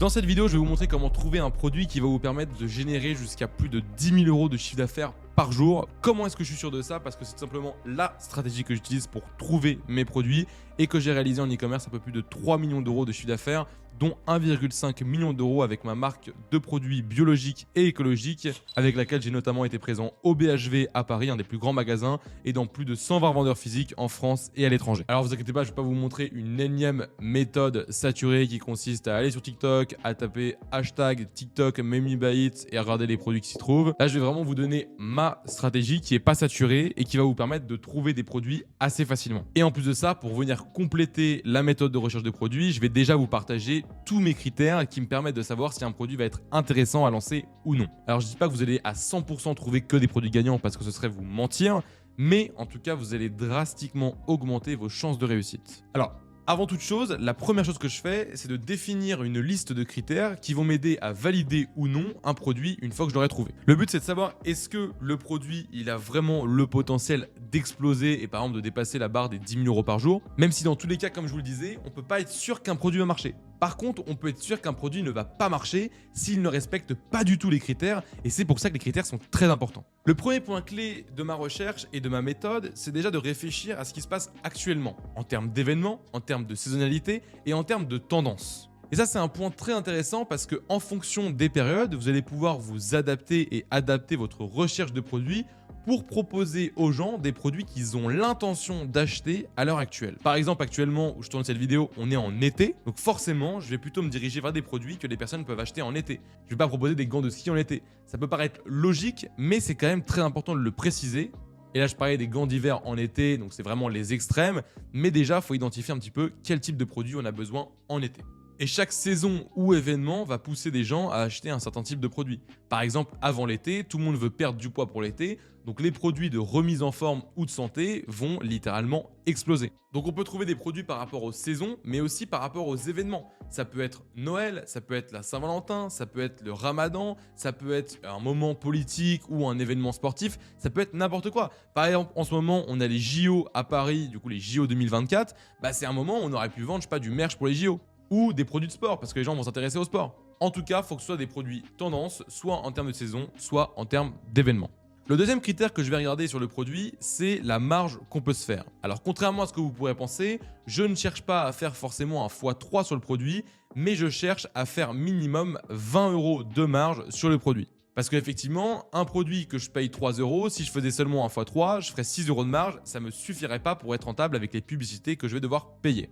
Dans cette vidéo, je vais vous montrer comment trouver un produit qui va vous permettre de générer jusqu'à plus de 10 000 € de chiffre d'affaires par jour. Comment est-ce que je suis sûr de ça? Parce que c'est tout simplement la stratégie que j'utilise pour trouver mes produits et que j'ai réalisé en e-commerce un peu plus de 3 millions d'euros de chiffre d'affaires, dont 1,5 million d'euros avec ma marque de produits biologiques et écologiques, avec laquelle j'ai notamment été présent au BHV à Paris, un des plus grands magasins, et dans plus de 120 vendeurs physiques en France et à l'étranger. Alors vous inquiétez pas, je ne vais pas vous montrer une énième méthode saturée qui consiste à aller sur TikTok, à taper hashtag TikTok Made Me Buy It et à regarder les produits qui s'y trouvent. Là, je vais vraiment vous donner ma stratégie qui n'est pas saturée et qui va vous permettre de trouver des produits assez facilement. Et en plus de ça, pour venir compléter la méthode de recherche de produits, je vais déjà vous partager tous mes critères qui me permettent de savoir si un produit va être intéressant à lancer ou non. Alors je ne dis pas que vous allez à 100% trouver que des produits gagnants parce que ce serait vous mentir, mais en tout cas vous allez drastiquement augmenter vos chances de réussite. Alors avant toute chose, la première chose que je fais, c'est de définir une liste de critères qui vont m'aider à valider ou non un produit une fois que je l'aurai trouvé. Le but, c'est de savoir est-ce que le produit il a vraiment le potentiel d'exploser et par exemple de dépasser la barre des 10 000 € par jour, même si dans tous les cas, comme je vous le disais, on ne peut pas être sûr qu'un produit va marcher. Par contre, on peut être sûr qu'un produit ne va pas marcher s'il ne respecte pas du tout les critères et c'est pour ça que les critères sont très importants. Le premier point clé de ma recherche et de ma méthode, c'est déjà de réfléchir à ce qui se passe actuellement, en termes d'événements, en termes de saisonnalité et en termes de tendance. Et ça, c'est un point très intéressant parce qu'en fonction des périodes, vous allez pouvoir vous adapter et adapter votre recherche de produits pour proposer aux gens des produits qu'ils ont l'intention d'acheter à l'heure actuelle. Par exemple, actuellement où je tourne cette vidéo, on est en été, donc forcément, je vais plutôt me diriger vers des produits que les personnes peuvent acheter en été. Je ne vais pas proposer des gants de ski en été. Ça peut paraître logique, mais c'est quand même très important de le préciser. Et là, je parlais des gants d'hiver en été, donc c'est vraiment les extrêmes, mais déjà, il faut identifier un petit peu quel type de produit on a besoin en été. Et chaque saison ou événement va pousser des gens à acheter un certain type de produit. Par exemple, avant l'été, tout le monde veut perdre du poids pour l'été, donc les produits de remise en forme ou de santé vont littéralement exploser. Donc on peut trouver des produits par rapport aux saisons, mais aussi par rapport aux événements. Ça peut être Noël, ça peut être la Saint-Valentin, ça peut être le Ramadan, ça peut être un moment politique ou un événement sportif, ça peut être n'importe quoi. Par exemple, en ce moment, on a les JO à Paris, du coup les JO 2024, c'est un moment où on aurait pu vendre, je sais pas, du merch pour les JO. Ou des produits de sport, parce que les gens vont s'intéresser au sport. En tout cas, il faut que ce soit des produits tendance, soit en termes de saison, soit en termes d'événements. Le deuxième critère que je vais regarder sur le produit, c'est la marge qu'on peut se faire. Alors contrairement à ce que vous pourrez penser, je ne cherche pas à faire forcément un x3 sur le produit, mais je cherche à faire minimum 20 € de marge sur le produit. Parce qu'effectivement, un produit que je paye 3 €, si je faisais seulement un x3, je ferais 6 € de marge, ça ne me suffirait pas pour être rentable avec les publicités que je vais devoir payer.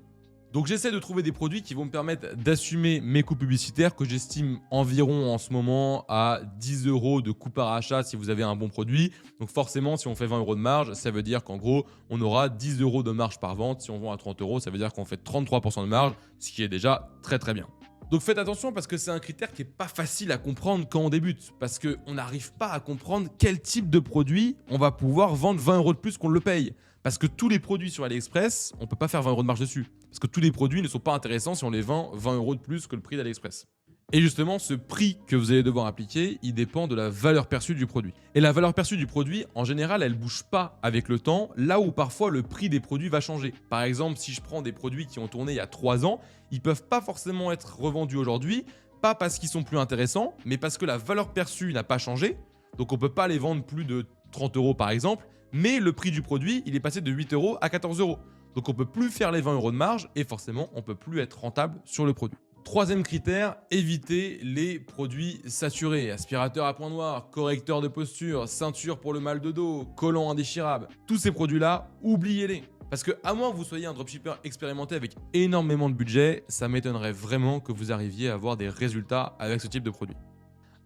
Donc j'essaie de trouver des produits qui vont me permettre d'assumer mes coûts publicitaires que j'estime environ en ce moment à 10 € de coût par achat si vous avez un bon produit. Donc forcément, si on fait 20 € de marge, ça veut dire qu'en gros, on aura 10 € de marge par vente. Si on vend à 30 €, ça veut dire qu'on fait 33% de marge, ce qui est déjà très très bien. Donc faites attention parce que c'est un critère qui n'est pas facile à comprendre quand on débute. Parce qu'on n'arrive pas à comprendre quel type de produit on va pouvoir vendre 20 € de plus qu'on le paye. Parce que tous les produits sur AliExpress, on ne peut pas faire 20 € de marge dessus. Parce que tous les produits ne sont pas intéressants si on les vend 20 € de plus que le prix d'AliExpress. Et justement, ce prix que vous allez devoir appliquer, il dépend de la valeur perçue du produit. Et la valeur perçue du produit, en général, elle ne bouge pas avec le temps, là où parfois le prix des produits va changer. Par exemple, si je prends des produits qui ont tourné il y a 3 ans, ils ne peuvent pas forcément être revendus aujourd'hui, pas parce qu'ils sont plus intéressants, mais parce que la valeur perçue n'a pas changé. Donc on ne peut pas les vendre plus de 30 € par exemple, mais le prix du produit, il est passé de 8 € à 14 €. Donc on ne peut plus faire les 20 € de marge et forcément, on ne peut plus être rentable sur le produit. Troisième critère, éviter les produits saturés. Aspirateur à point noir, correcteur de posture, ceinture pour le mal de dos, collant indéchirable. Tous ces produits-là, oubliez-les. Parce que à moins que vous soyez un dropshipper expérimenté avec énormément de budget, ça m'étonnerait vraiment que vous arriviez à avoir des résultats avec ce type de produit.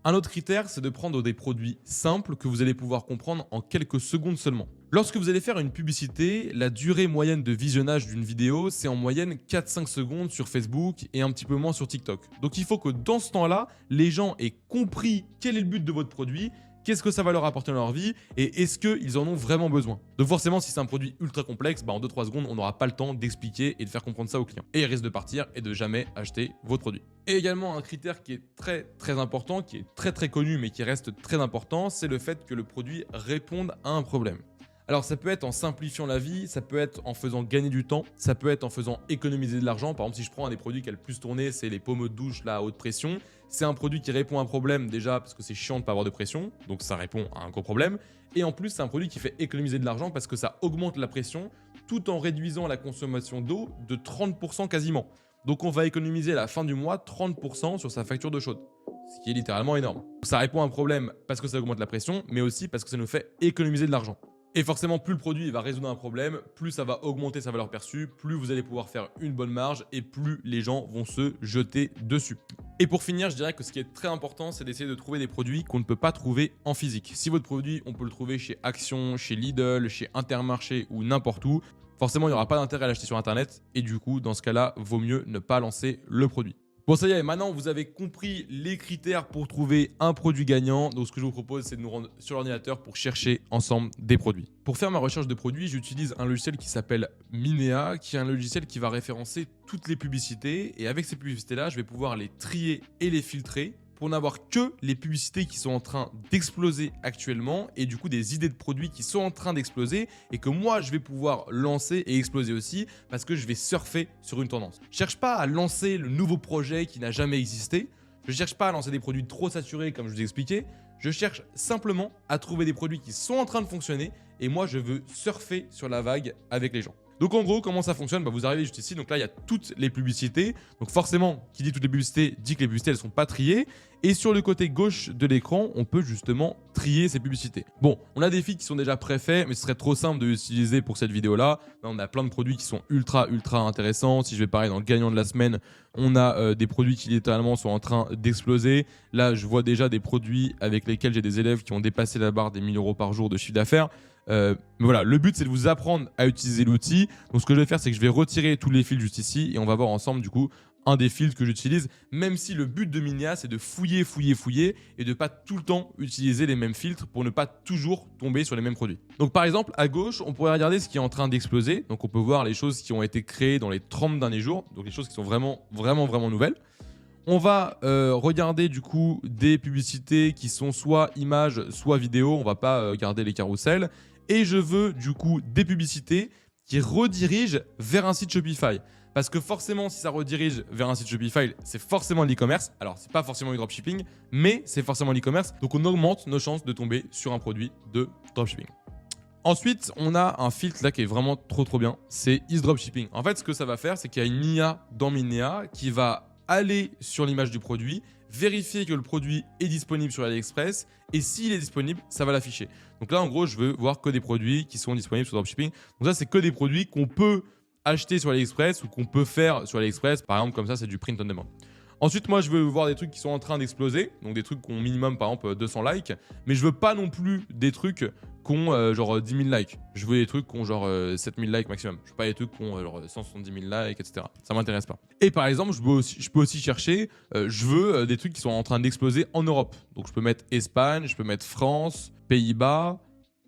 Un autre critère, c'est de prendre des produits simples que vous allez pouvoir comprendre en quelques secondes seulement. Lorsque vous allez faire une publicité, la durée moyenne de visionnage d'une vidéo, c'est en moyenne 4-5 secondes sur Facebook et un petit peu moins sur TikTok. Donc il faut que dans ce temps-là, les gens aient compris quel est le but de votre produit, qu'est-ce que ça va leur apporter dans leur vie et est-ce qu'ils en ont vraiment besoin. Donc forcément, si c'est un produit ultra complexe, en 2-3 secondes, on n'aura pas le temps d'expliquer et de faire comprendre ça aux clients. Et ils risquent de partir et de jamais acheter votre produit. Et également, un critère qui est très important, qui est très connu, mais qui reste très important, c'est le fait que le produit réponde à un problème. Alors ça peut être en simplifiant la vie, ça peut être en faisant gagner du temps, ça peut être en faisant économiser de l'argent. Par exemple, si je prends un des produits qui a le plus tourné, c'est les pommeaux de douche là, à haute pression. C'est un produit qui répond à un problème déjà parce que c'est chiant de ne pas avoir de pression, donc ça répond à un gros problème. Et en plus, c'est un produit qui fait économiser de l'argent parce que ça augmente la pression tout en réduisant la consommation d'eau de 30% quasiment. Donc on va économiser à la fin du mois 30% sur sa facture d'eau chaude, ce qui est littéralement énorme. Ça répond à un problème parce que ça augmente la pression, mais aussi parce que ça nous fait économiser de l'argent. Et forcément, plus le produit va résoudre un problème, plus ça va augmenter sa valeur perçue, plus vous allez pouvoir faire une bonne marge et plus les gens vont se jeter dessus. Et pour finir, je dirais que ce qui est très important, c'est d'essayer de trouver des produits qu'on ne peut pas trouver en physique. Si votre produit, on peut le trouver chez Action, chez Lidl, chez Intermarché ou n'importe où, forcément, il n'y aura pas d'intérêt à l'acheter sur Internet et du coup, dans ce cas-là, vaut mieux ne pas lancer le produit. Bon, ça y est, maintenant vous avez compris les critères pour trouver un produit gagnant. Donc ce que je vous propose, c'est de nous rendre sur l'ordinateur pour chercher ensemble des produits. Pour faire ma recherche de produits, j'utilise un logiciel qui s'appelle Minea, qui est un logiciel qui va référencer toutes les publicités. Et avec ces publicités-là, je vais pouvoir les trier et les filtrer pour n'avoir que les publicités qui sont en train d'exploser actuellement et du coup des idées de produits qui sont en train d'exploser et que moi je vais pouvoir lancer et exploser aussi parce que je vais surfer sur une tendance. Je cherche pas à lancer le nouveau projet qui n'a jamais existé, je cherche pas à lancer des produits trop saturés comme je vous ai expliqué, je cherche simplement à trouver des produits qui sont en train de fonctionner et moi je veux surfer sur la vague avec les gens. Donc en gros, comment ça fonctionne ? Vous arrivez juste ici, donc là il y a toutes les publicités. Donc forcément, qui dit toutes les publicités, dit que les publicités elles sont pas triées. Et sur le côté gauche de l'écran, on peut justement trier ces publicités. Bon, on a des feeds qui sont déjà préfaits, mais ce serait trop simple de les utiliser pour cette vidéo-là. Là, on a plein de produits qui sont ultra intéressants. Si je vais parler dans le gagnant de la semaine, on a des produits qui littéralement sont en train d'exploser. Là, je vois déjà des produits avec lesquels j'ai des élèves qui ont dépassé la barre des 1000 € par jour de chiffre d'affaires. Mais voilà, le but c'est de vous apprendre à utiliser l'outil. Donc ce que je vais faire, c'est que je vais retirer tous les fils juste ici et on va voir ensemble du coup un des filtres que j'utilise, même si le but de Minea c'est de fouiller et de pas tout le temps utiliser les mêmes filtres pour ne pas toujours tomber sur les mêmes produits. Donc par exemple à gauche on pourrait regarder ce qui est en train d'exploser, donc on peut voir les choses qui ont été créées dans les 30 derniers jours, donc les choses qui sont vraiment nouvelles. On va regarder du coup des publicités qui sont soit images soit vidéos, on va pas garder les carousels. Et je veux du coup des publicités qui redirigent vers un site Shopify. Parce que forcément, si ça redirige vers un site Shopify, c'est forcément l'e-commerce. Alors, c'est pas forcément du dropshipping, mais c'est forcément l'e-commerce. Donc, on augmente nos chances de tomber sur un produit de dropshipping. Ensuite, on a un filtre là qui est vraiment trop bien. C'est Is Dropshipping. En fait, ce que ça va faire, c'est qu'il y a une IA dans Minea qui va aller sur l'image du produit, vérifier que le produit est disponible sur AliExpress et s'il est disponible, ça va l'afficher. Donc là, en gros, je veux voir que des produits qui sont disponibles sur dropshipping. Donc ça, c'est que des produits qu'on peut acheter sur AliExpress ou qu'on peut faire sur AliExpress. Par exemple, comme ça, c'est du print on demand. Ensuite, moi, je veux voir des trucs qui sont en train d'exploser. Donc des trucs qui ont minimum, par exemple, 200 likes. Mais je veux pas non plus des trucs qui ont genre 10 000 likes. Je veux des trucs qui ont genre 7 000 likes maximum. Je veux pas des trucs qui ont genre 170 000 likes, etc. Ça m'intéresse pas. Et par exemple, je peux aussi chercher, je veux des trucs qui sont en train d'exploser en Europe. Donc je peux mettre Espagne, je peux mettre France, Pays-Bas,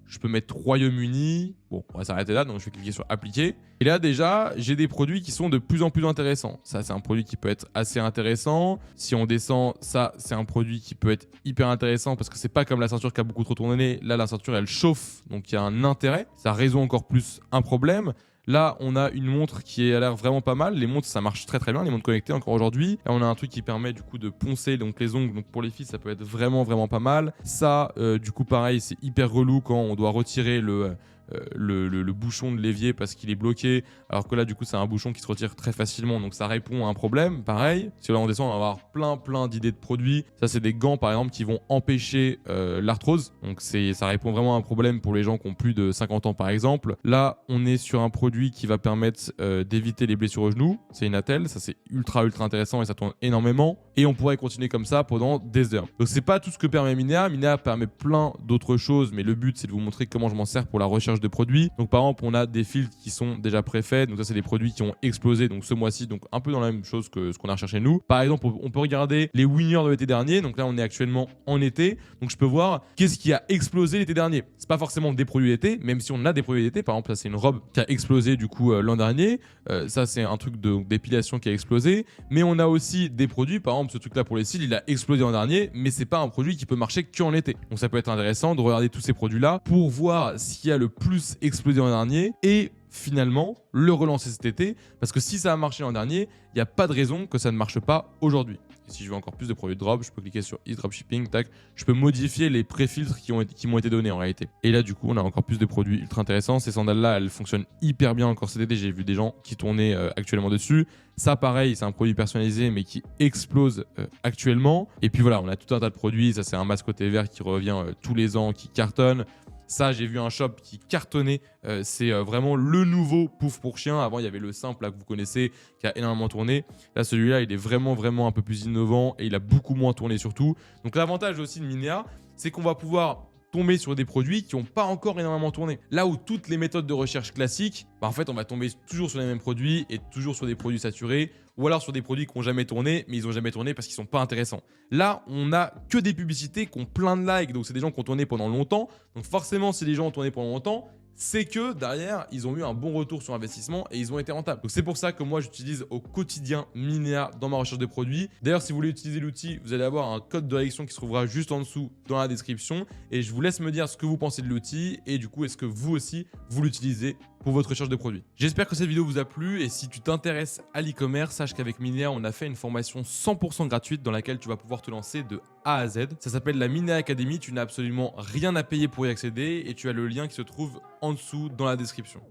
je peux mettre Royaume-Uni. Bon, on va s'arrêter là, donc je vais cliquer sur appliquer. Et là déjà, j'ai des produits qui sont de plus en plus intéressants. Ça, c'est un produit qui peut être assez intéressant. Si on descend, ça, c'est un produit qui peut être hyper intéressant parce que c'est pas comme la ceinture qui a beaucoup trop tourné. Là, la ceinture, elle chauffe, donc il y a un intérêt. Ça résout encore plus un problème. Là, on a une montre qui a l'air vraiment pas mal. Les montres, ça marche très bien, les montres connectées encore aujourd'hui. Là, on a un truc qui permet du coup de poncer donc les ongles. Donc pour les filles, ça peut être vraiment pas mal. Ça, du coup, pareil, c'est hyper relou quand on doit retirer le bouchon de l'évier parce qu'il est bloqué, alors que là du coup c'est un bouchon qui se retire très facilement, donc ça répond à un problème. Pareil, si là on descend, on va avoir plein d'idées de produits. Ça, c'est des gants par exemple qui vont empêcher l'arthrose, donc ça répond vraiment à un problème pour les gens qui ont plus de 50 ans par exemple. Là on est sur un produit qui va permettre d'éviter les blessures au genou, c'est une attelle, ça c'est ultra intéressant et ça tourne énormément, et on pourrait continuer comme ça pendant des heures. Donc c'est pas tout ce que permet Minea. Minea permet plein d'autres choses, mais le but c'est de vous montrer comment je m'en sers pour la recherche de produits. Donc par exemple, on a des filtres qui sont déjà préfaits, donc ça c'est des produits qui ont explosé donc ce mois-ci, donc un peu dans la même chose que ce qu'on a recherché nous. Par exemple, on peut regarder les winners de l'été dernier, donc là on est actuellement en été, donc je peux voir qu'est-ce qui a explosé l'été dernier. C'est pas forcément des produits d'été, même si on a des produits d'été. Par exemple, ça c'est une robe qui a explosé du coup l'an dernier, ça c'est un truc d'épilation qui a explosé, mais on a aussi des produits, par exemple ce truc là pour les cils, il a explosé l'an dernier, mais c'est pas un produit qui peut marcher qu'en été. Donc ça peut être intéressant de regarder tous ces produits là pour voir s'il y a le plus explosé l'an dernier et finalement le relancer cet été, parce que si ça a marché l'an dernier, il n'y a pas de raison que ça ne marche pas aujourd'hui. Et si je veux encore plus de produits de drop, je peux cliquer sur e-dropshipping, tac, je peux modifier les pré-filtres qui m'ont été donnés en réalité. Et là du coup on a encore plus de produits ultra intéressants. Ces sandales là elles fonctionnent hyper bien encore cet été, j'ai vu des gens qui tournaient actuellement dessus. Ça pareil, c'est un produit personnalisé mais qui explose actuellement. Et puis voilà, on a tout un tas de produits, ça c'est un mascotte vert qui revient tous les ans, qui cartonne. Ça, j'ai vu un shop qui cartonnait. C'est vraiment le nouveau pouf pour chien. Avant, il y avait le simple là, que vous connaissez, qui a énormément tourné. Là, celui-là, il est vraiment un peu plus innovant et il a beaucoup moins tourné surtout. Donc, l'avantage aussi de Minea, c'est qu'on va pouvoir tomber sur des produits qui n'ont pas encore énormément tourné. Là où toutes les méthodes de recherche classiques, en fait, on va tomber toujours sur les mêmes produits et toujours sur des produits saturés ou alors sur des produits qui n'ont jamais tourné, mais ils n'ont jamais tourné parce qu'ils ne sont pas intéressants. Là, on n'a que des publicités qui ont plein de likes, donc c'est des gens qui ont tourné pendant longtemps. Donc forcément, si les gens ont tourné pendant longtemps, c'est que derrière, ils ont eu un bon retour sur investissement et ils ont été rentables. Donc c'est pour ça que moi, j'utilise au quotidien Minea dans ma recherche de produits. D'ailleurs, si vous voulez utiliser l'outil, vous allez avoir un code de réduction qui se trouvera juste en dessous dans la description. Et je vous laisse me dire ce que vous pensez de l'outil et du coup, est-ce que vous aussi, vous l'utilisez pour votre recherche de produits. J'espère que cette vidéo vous a plu et si tu t'intéresses à l'e-commerce, sache qu'avec Minea, on a fait une formation 100% gratuite dans laquelle tu vas pouvoir te lancer de A à Z. Ça s'appelle la Minea Academy, tu n'as absolument rien à payer pour y accéder et tu as le lien qui se trouve en dessous dans la description.